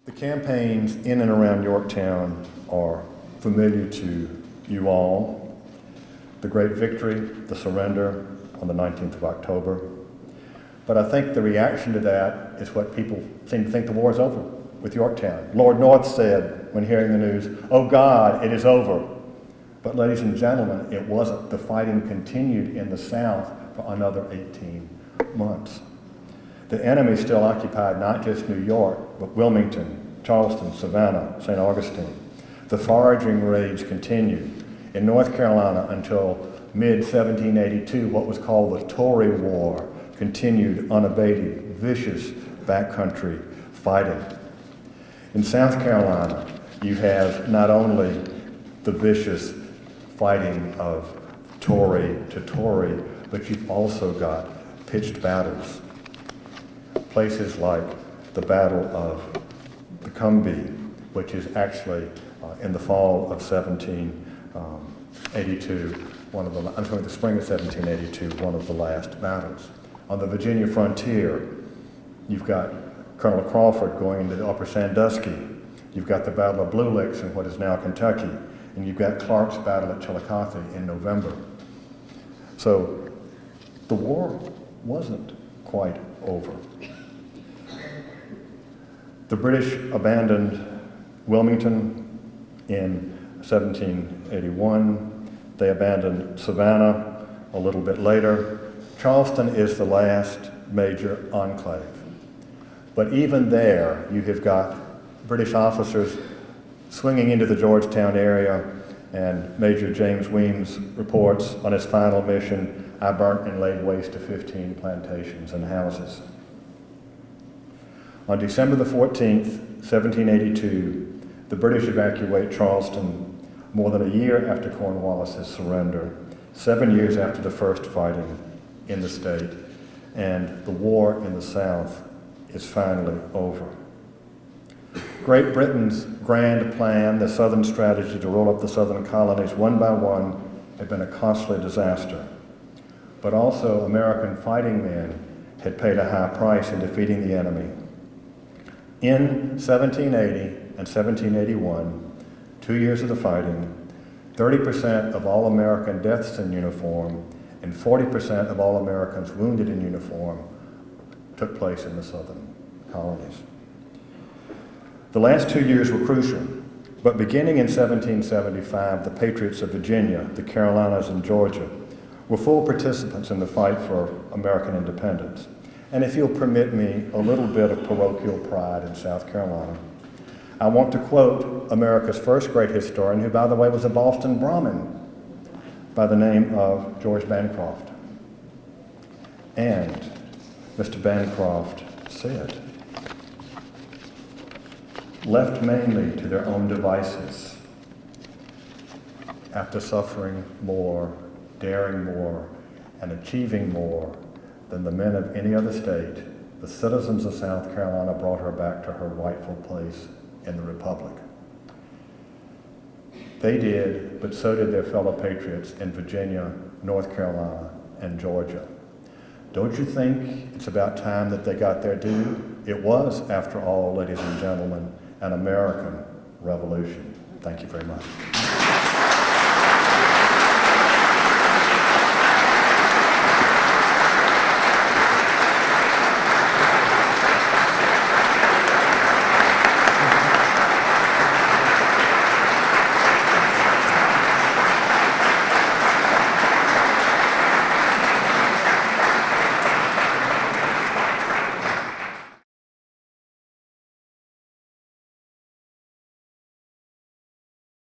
The campaigns in and around Yorktown are familiar to you all. The great victory, the surrender on the 19th of October. But I think the reaction to that is what people seem to think the war is over with Yorktown. Lord North said when hearing the news, "Oh God, it is over." But ladies and gentlemen, it wasn't. The fighting continued in the South for another 18 months. The enemy still occupied not just New York, but Wilmington, Charleston, Savannah, St. Augustine. The foraging raids continued. In North Carolina until mid-1782, what was called the Tory War continued unabated, vicious backcountry fighting. In South Carolina, you have not only the vicious fighting of Tory to Tory, but you've also got pitched battles. Places like the Battle of the Combahee, which is actually in the fall of 1782, the spring of 1782, one of the last battles. On the Virginia frontier, you've got Colonel Crawford going into the Upper Sandusky. You've got the Battle of Blue Licks in what is now Kentucky, and you've got Clark's battle at Chillicothe in November. So the war wasn't quite over. The British abandoned Wilmington in 1781. They abandoned Savannah a little bit later. Charleston is the last major enclave. But even there, you have got British officers swinging into the Georgetown area, and Major James Weems reports on his final mission, "I burnt and laid waste to 15 plantations and houses." On December the 14th, 1782, the British evacuate Charleston more than a year after Cornwallis's surrender, 7 years after the first fighting in the state, and the war in the South is finally over. Great Britain's grand plan, the Southern strategy to roll up the Southern colonies one by one, had been a costly disaster. But also American fighting men had paid a high price in defeating the enemy. In 1780 and 1781, 2 years of the fighting, 30% of all American deaths in uniform and 40% of all Americans wounded in uniform took place in the Southern colonies. The last 2 years were crucial, but beginning in 1775, the Patriots of Virginia, the Carolinas, and Georgia were full participants in the fight for American independence. And if you'll permit me a little bit of parochial pride in South Carolina, I want to quote America's first great historian, who, by the way, was a Boston Brahmin, by the name of George Bancroft. And Mr. Bancroft said, "Left mainly to their own devices, after suffering more, daring more, and achieving more than the men of any other state, the citizens of South Carolina brought her back to her rightful place in the Republic." They did, but so did their fellow patriots in Virginia, North Carolina, and Georgia. Don't you think it's about time that they got their due? It was, after all, ladies and gentlemen, an American revolution. Thank you very much.